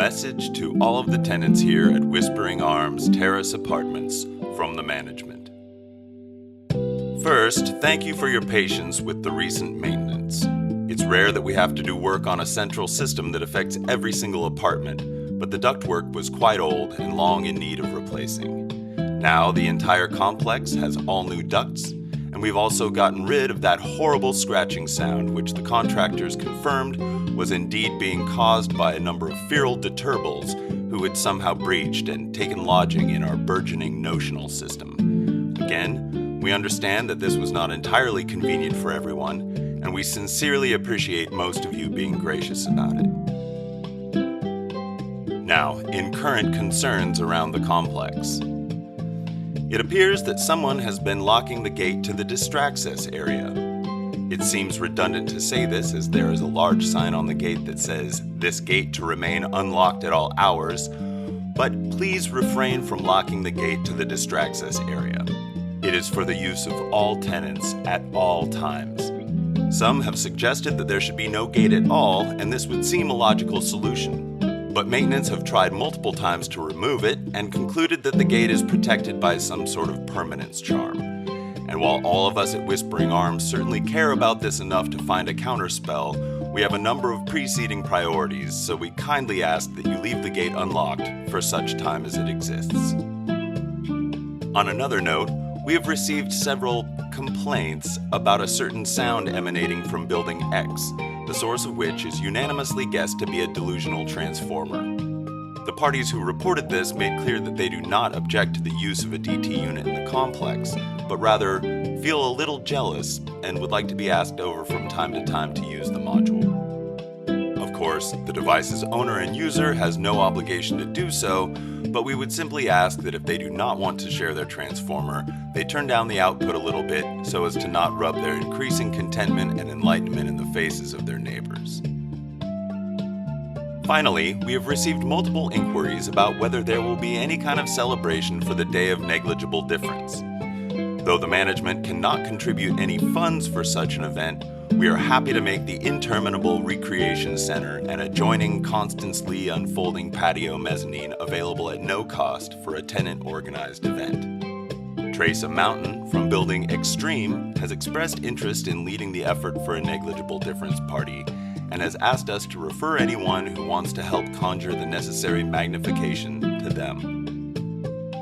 message to all of the tenants here at Whispering Arms Terrace Apartments from the management. First, thank you for your patience with the recent maintenance. It's rare that we have to do work on a central system that affects every single apartment, but the ductwork was quite old and long in need of replacing. Now the entire complex has all new ducts, and we've also gotten rid of that horrible scratching sound which the contractors confirmed was indeed being caused by a number of feral deturbles who had somehow breached and taken lodging in our burgeoning notional system. Again, we understand that this was not entirely convenient for everyone, and we sincerely appreciate most of you being gracious about it. Now, in current concerns around the complex. It appears that someone has been locking the gate to the distraccess area. It seems redundant to say this, as there is a large sign on the gate that says, "This gate to remain unlocked at all hours," but please refrain from locking the gate to the distraccess area. It is for the use of all tenants at all times. Some have suggested that there should be no gate at all, and this would seem a logical solution. But maintenance have tried multiple times to remove it and concluded that the gate is protected by some sort of permanence charm. And while all of us at Whispering Arms certainly care about this enough to find a counterspell, we have a number of preceding priorities, so we kindly ask that you leave the gate unlocked for such time as it exists. On another note, we have received several complaints about a certain sound emanating from Building X, the source of which is unanimously guessed to be a delusional transformer. The parties who reported this made clear that they do not object to the use of a DT unit in the complex, but rather feel a little jealous and would like to be asked over from time to time to use the module. Of course, the device's owner and user has no obligation to do so, but we would simply ask that if they do not want to share their transformer, they turn down the output a little bit so as to not rub their increasing contentment and enlightenment in the faces of their neighbors. Finally, we have received multiple inquiries about whether there will be any kind of celebration for the Day of Negligible Difference. Though the management cannot contribute any funds for such an event, we are happy to make the interminable Recreation Center and adjoining constantly unfolding patio mezzanine available at no cost for a tenant-organized event. Trace Mountain from Building Extreme has expressed interest in leading the effort for a Negligible Difference party and has asked us to refer anyone who wants to help conjure the necessary magnification to them.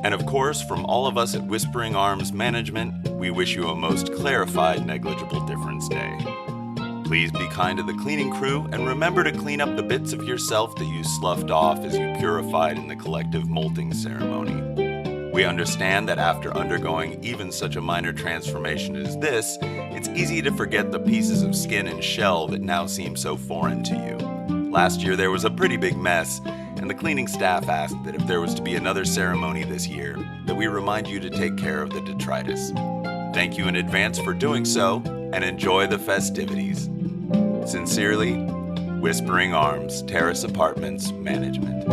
And of course, from all of us at Whispering Arms Management, we wish you a most clarified Negligible Difference Day. Please be kind to the cleaning crew and remember to clean up the bits of yourself that you sloughed off as you purified in the collective molting ceremony. We understand that after undergoing even such a minor transformation as this, it's easy to forget the pieces of skin and shell that now seem so foreign to you. Last year there was a pretty big mess, and the cleaning staff asked that if there was to be another ceremony this year, that we remind you to take care of the detritus. Thank you in advance for doing so, and enjoy the festivities. Sincerely, Whispering Arms Terrace Apartments Management.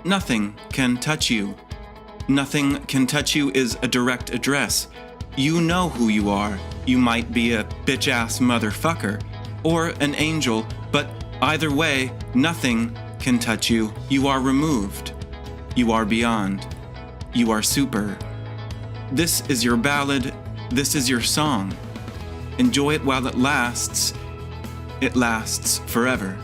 Nothing can touch you. Nothing can touch you is a direct address. You know who you are. You might be a bitch-ass motherfucker or an angel, but either way, nothing can touch you. You are removed. You are beyond. You are super. This is your ballad. This is your song. Enjoy it while it lasts. It lasts forever.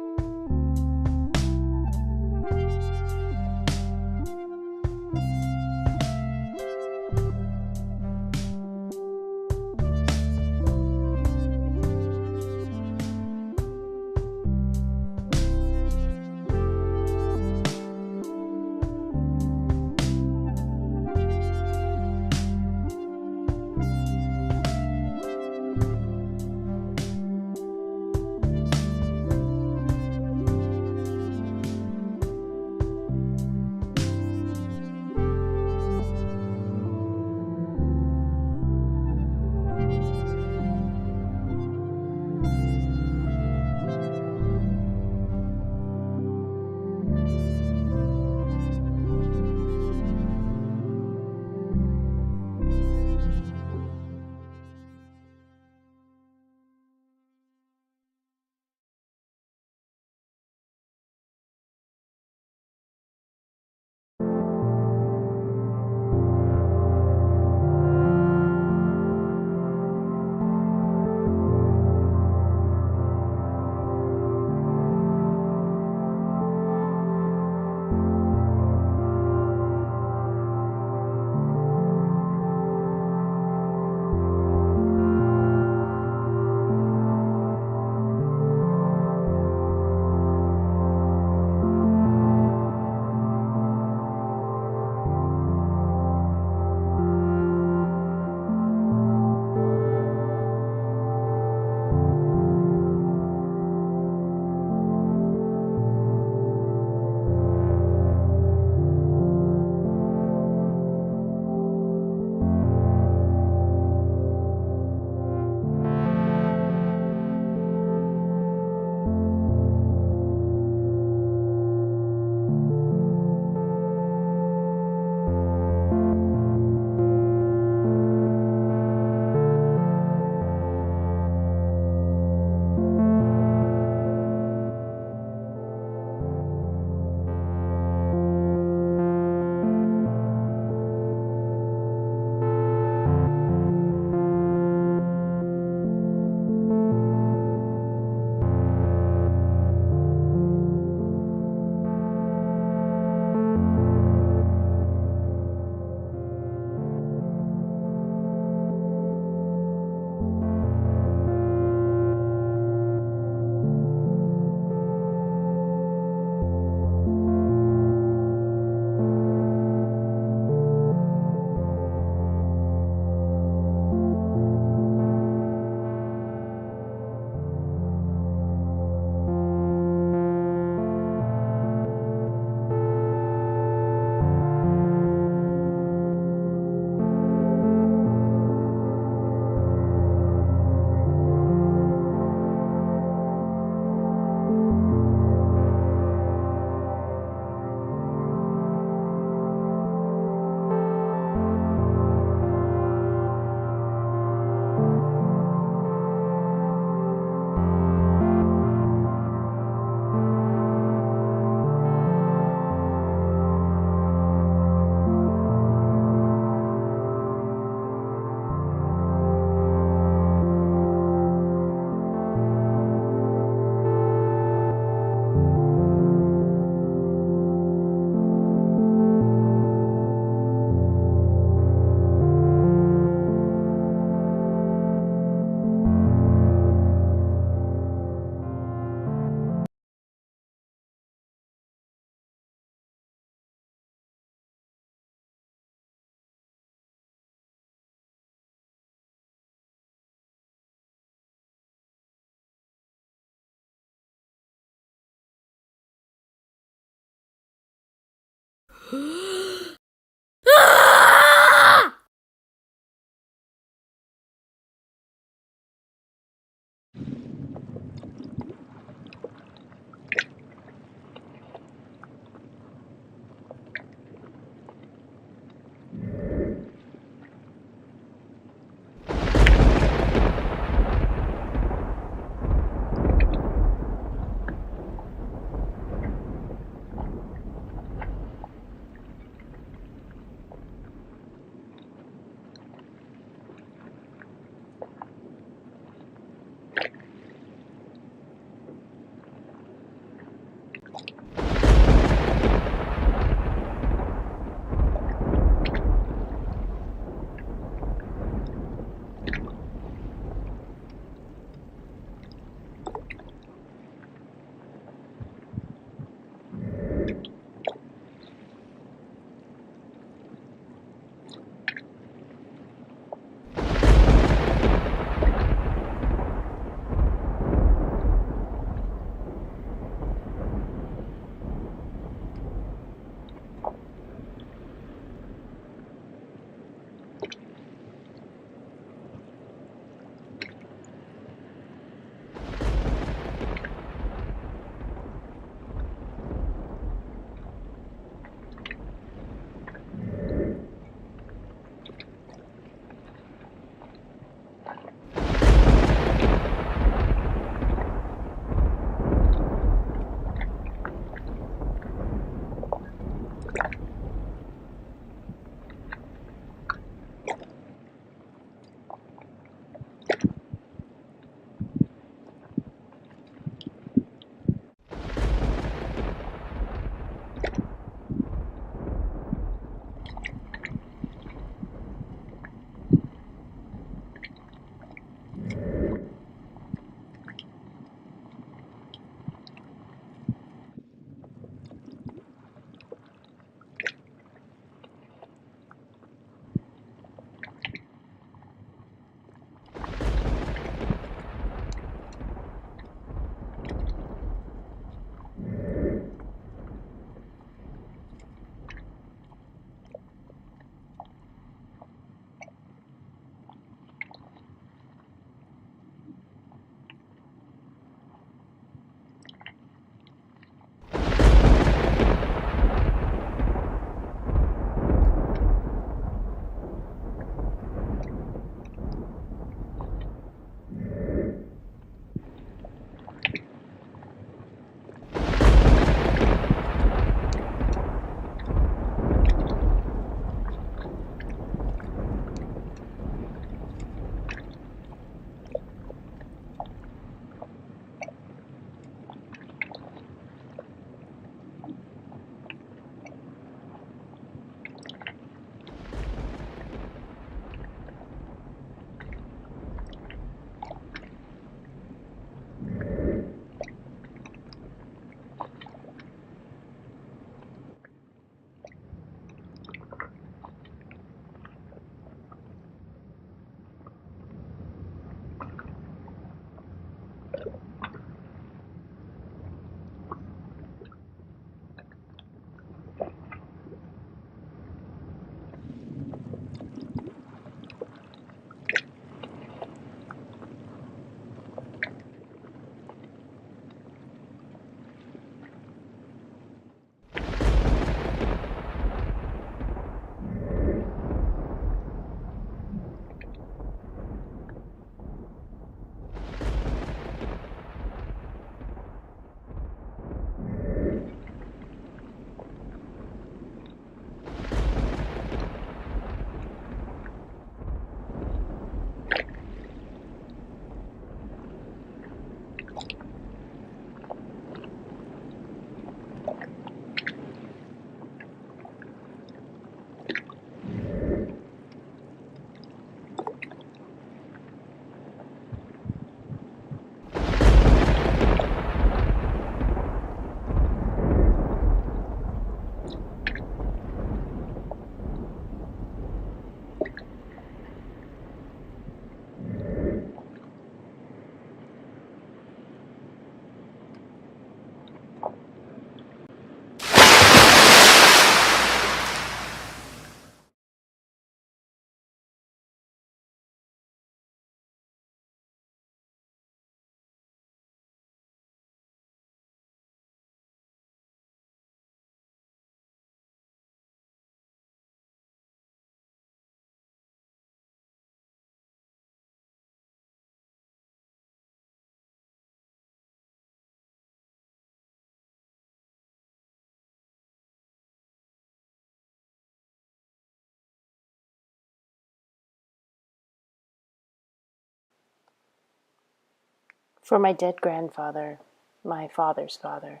For my dead grandfather, my father's father,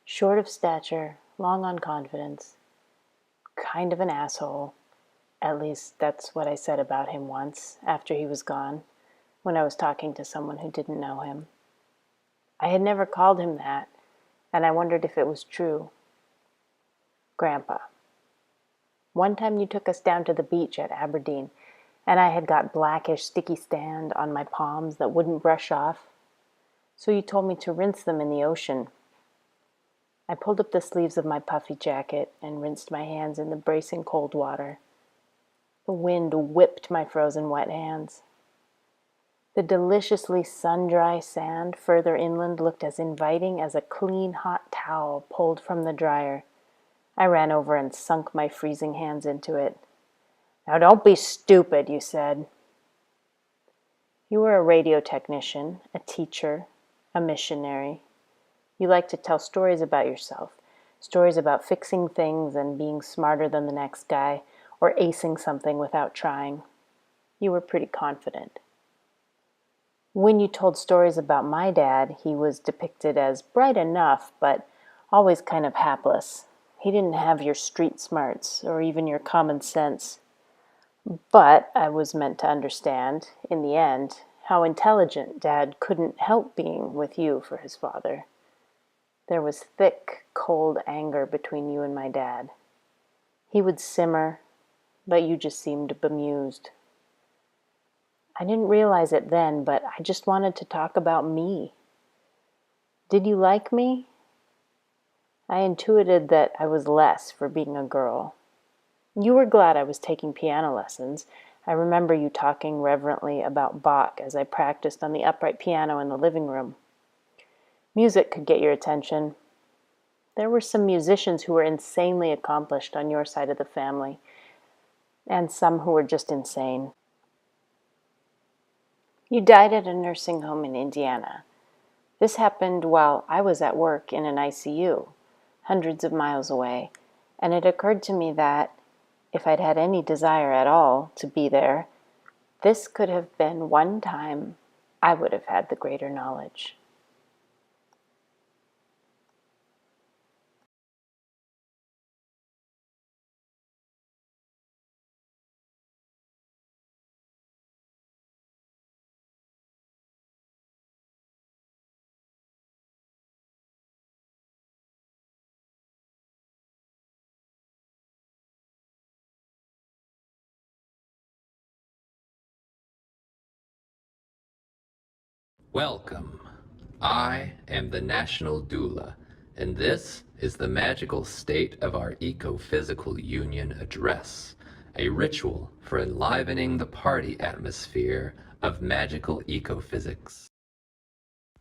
short of stature, long on confidence, kind of an asshole. At least that's what I said about him once, after he was gone, when I was talking to someone who didn't know him. I had never called him that, and I wondered if it was true. Grandpa. One time you took us down to the beach at Aberdeen, and I had got blackish sticky sand on my palms that wouldn't brush off, so you told me to rinse them in the ocean. I pulled up the sleeves of my puffy jacket and rinsed my hands in the bracing cold water. The wind whipped my frozen wet hands. The deliciously sun-dry sand further inland looked as inviting as a clean hot towel pulled from the dryer. I ran over and sunk my freezing hands into it. "Now don't be stupid," you said. You were a radio technician, a teacher, a missionary. You liked to tell stories about yourself, stories about fixing things and being smarter than the next guy, or acing something without trying. You were pretty confident. When you told stories about my dad, he was depicted as bright enough, but always kind of hapless. He didn't have your street smarts, or even your common sense. But I was meant to understand, in the end, how intelligent Dad couldn't help being with you for his father. There was thick, cold anger between you and my dad. He would simmer, but you just seemed bemused. I didn't realize it then, but I just wanted to talk about me. Did you like me? I intuited that I was less for being a girl. You were glad I was taking piano lessons. I remember you talking reverently about Bach as I practiced on the upright piano in the living room. Music could get your attention. There were some musicians who were insanely accomplished on your side of the family, and some who were just insane. You died at a nursing home in Indiana. This happened while I was at work in an ICU, hundreds of miles away, and it occurred to me that, if I'd had any desire at all to be there, this could have been one time I would have had the greater knowledge. Welcome. I am the National Doula, and this is the magical state of our Ecophysical Union address, a ritual for enlivening the party atmosphere of magical ecophysics.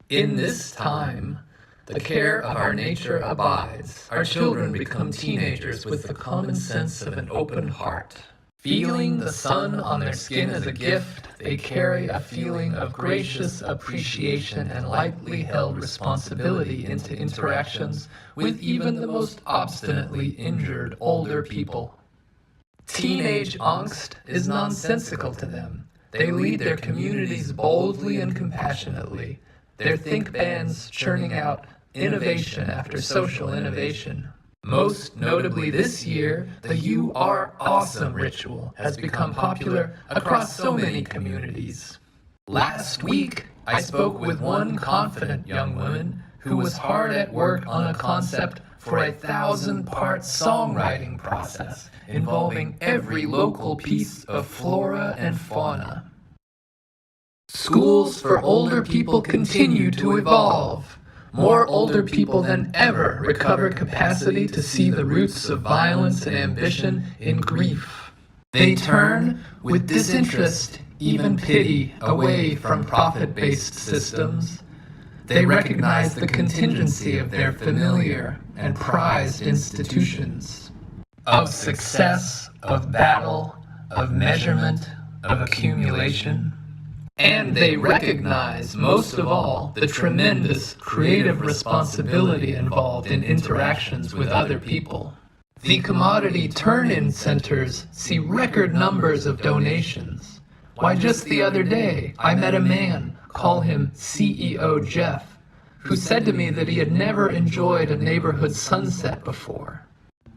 In this time, the care of our nature abides. Our children become teenagers with the common sense of an open heart. Feeling the sun on their skin as a gift, they carry a feeling of gracious appreciation and lightly held responsibility into interactions with even the most obstinately injured older people. Teenage angst is nonsensical to them. They lead their communities boldly and compassionately, their think bands churning out innovation after social innovation. Most notably this year, the "You Are Awesome" ritual has become popular across so many communities. Last week, I spoke with one confident young woman who was hard at work on a concept for a 1,000-part songwriting process involving every local piece of flora and fauna. Schools for older people continue to evolve. More older people than ever recover capacity to see the roots of violence and ambition in grief. They turn, with disinterest, even pity, away from profit-based systems. They recognize the contingency of their familiar and prized institutions, of success, of battle, of measurement, of accumulation. And they recognize, most of all, the tremendous creative responsibility involved in interactions with other people. The commodity turn-in centers see record numbers of donations. Why, just the other day, I met a man call him CEO Jeff, who said to me that he had never enjoyed a neighborhood sunset before.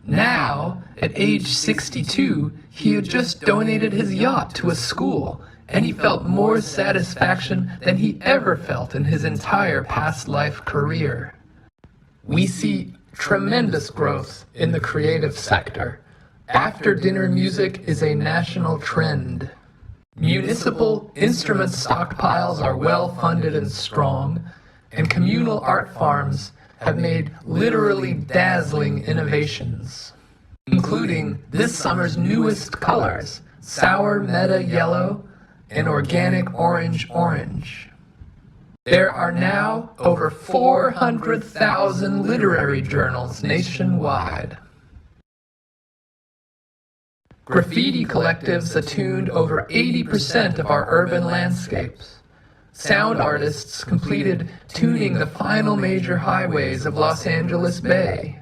Now, at age 62, he had just donated his yacht to a school, and he felt more satisfaction than he ever felt in his entire past life career. We see tremendous growth in the creative sector. After-dinner music is a national trend. Municipal instrument stockpiles are well-funded and strong, and communal art farms have made literally dazzling innovations, including this summer's newest colors, sour meta yellow and organic orange. There are now over 400,000 literary journals nationwide. Graffiti collectives attuned over 80% of our urban landscapes. Sound artists completed tuning the final major highways of Los Angeles Bay.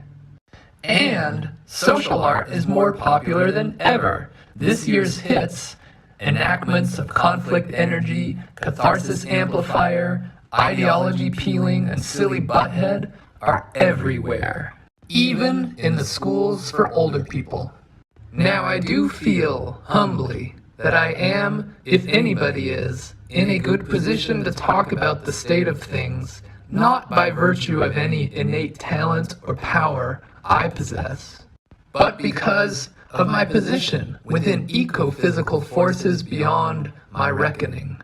And social art is more popular than ever. This year's hits, enactments of conflict energy, catharsis amplifier, ideology peeling, and silly butthead are everywhere, even in the schools for older people. Now I do feel, humbly, that I am, if anybody is, in a good position to talk about the state of things, not by virtue of any innate talent or power I possess, but because of my position within eco-physical forces beyond my reckoning.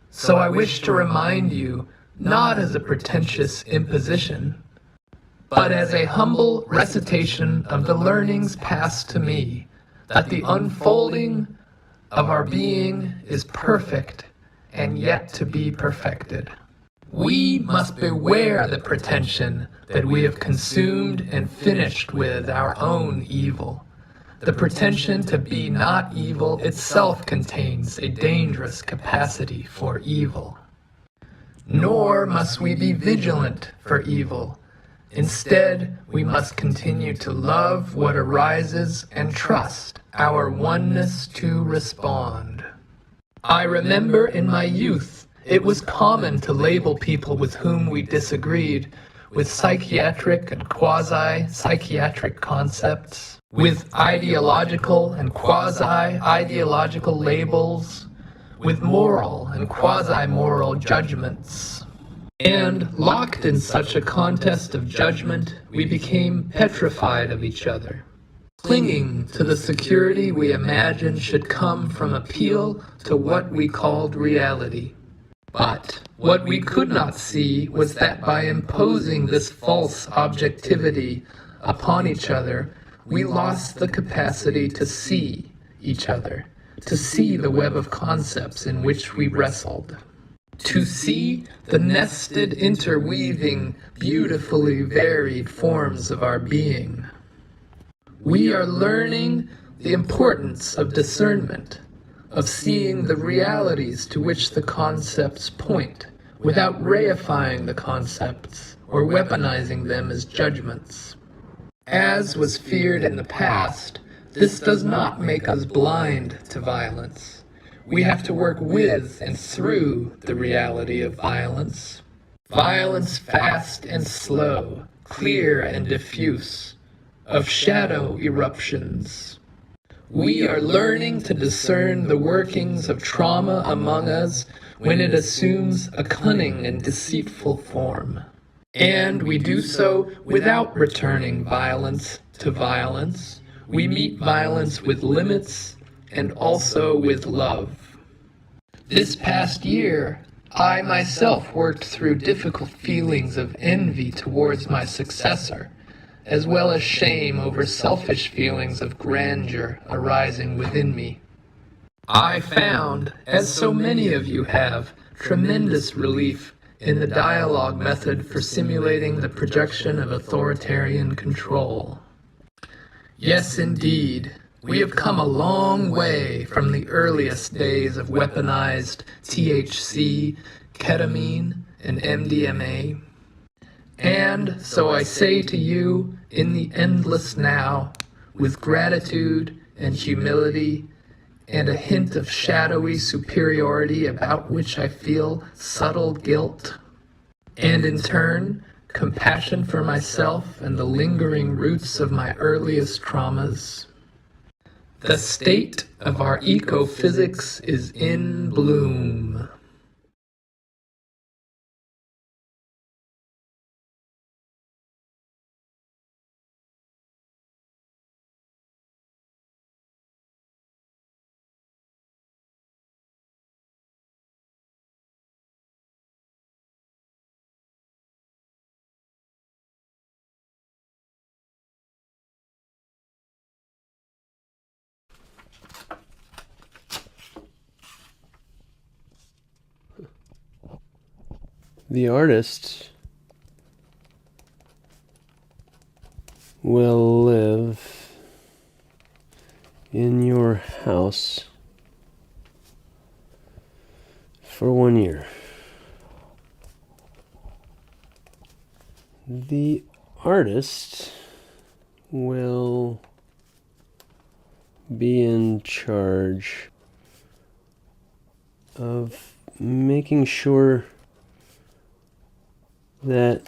So I wish to remind you, not as a pretentious imposition, but as a humble recitation of the learnings passed to me, that the unfolding of our being is perfect and yet to be perfected. We must beware the pretension that we have consumed and finished with our own evil. The pretension to be not evil itself contains a dangerous capacity for evil. Nor must we be vigilant for evil. Instead, we must continue to love what arises and trust our oneness to respond. I remember in my youth, it was common to label people with whom we disagreed with psychiatric and quasi-psychiatric concepts, with ideological and quasi-ideological labels, with moral and quasi-moral judgments. And locked in such a contest of judgment, we became petrified of each other, clinging to the security we imagined should come from appeal to what we called reality. But what we could not see was that by imposing this false objectivity upon each other, we lost the capacity to see each other, to see the web of concepts in which we wrestled, to see the nested, interweaving, beautifully varied forms of our being. We are learning the importance of discernment, of seeing the realities to which the concepts point, without reifying the concepts or weaponizing them as judgments. As was feared in the past, this does not make us blind to violence. We have to work with and through the reality of violence. Violence fast and slow, clear and diffuse, of shadow eruptions. We are learning to discern the workings of trauma among us when it assumes a cunning and deceitful form. And we do so without returning violence to violence. We meet violence with limits and also with love. This past year, I myself worked through difficult feelings of envy towards my successor, as well as shame over selfish feelings of grandeur arising within me. I found, as so many of you have, tremendous relief in the dialogue method for simulating the projection of authoritarian control. Yes, indeed, we have come a long way from the earliest days of weaponized THC, ketamine, and MDMA. And so I say to you, in the endless now, with gratitude and humility, and a hint of shadowy superiority about which I feel subtle guilt, and in turn, compassion for myself and the lingering roots of my earliest traumas. The state of our ecophysics is in bloom. The artist will live in your house for 1 year. The artist will be in charge of making sure that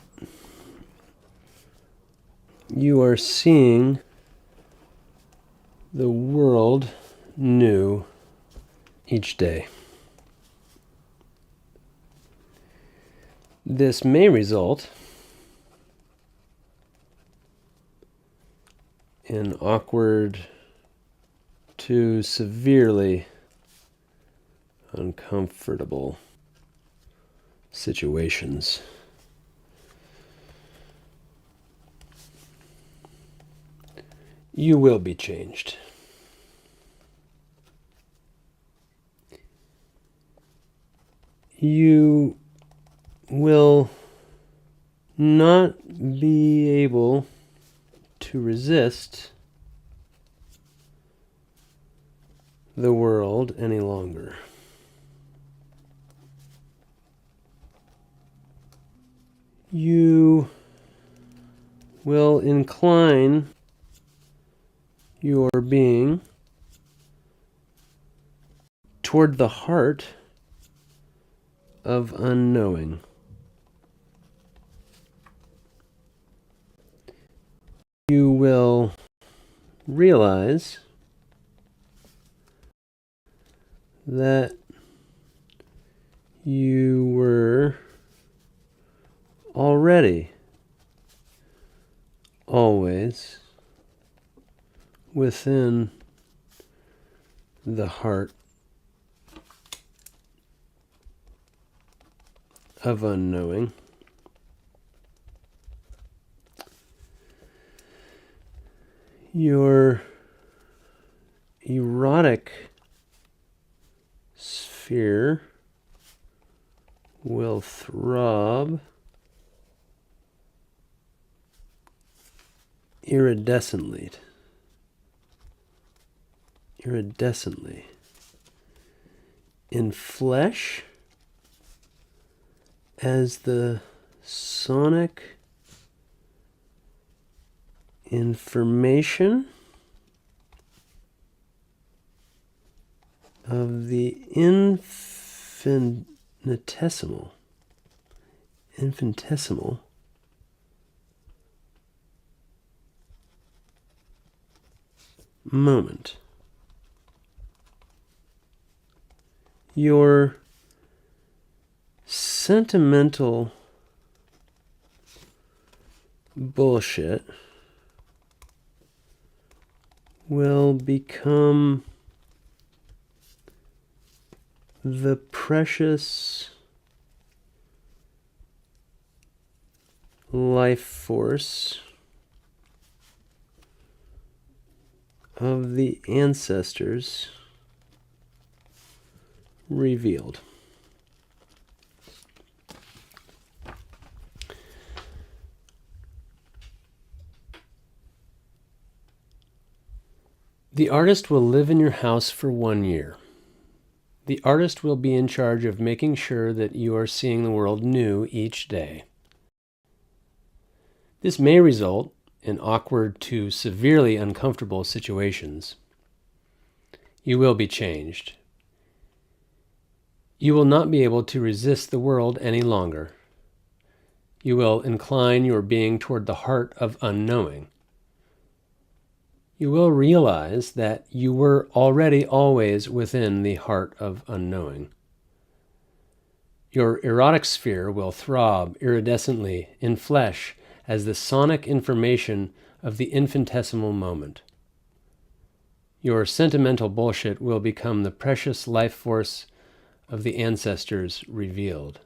you are seeing the world new each day. This may result in awkward to severely uncomfortable situations. You will be changed. You will not be able to resist the world any longer. You will incline your being toward the heart of unknowing. You will realize that you were already always within the heart of unknowing. Your erotic sphere will throb iridescently in flesh as the sonic information of the infinitesimal moment. Your sentimental bullshit will become the precious life force of the ancestors revealed. The artist will live in your house for 1 year. The artist will be in charge of making sure that you are seeing the world new each day. This may result in awkward to severely uncomfortable situations. You will be changed. You will not be able to resist the world any longer. You will incline your being toward the heart of unknowing. You will realize that you were already always within the heart of unknowing. Your erotic sphere will throb iridescently in flesh as the sonic information of the infinitesimal moment. Your sentimental bullshit will become the precious life force of the ancestors revealed.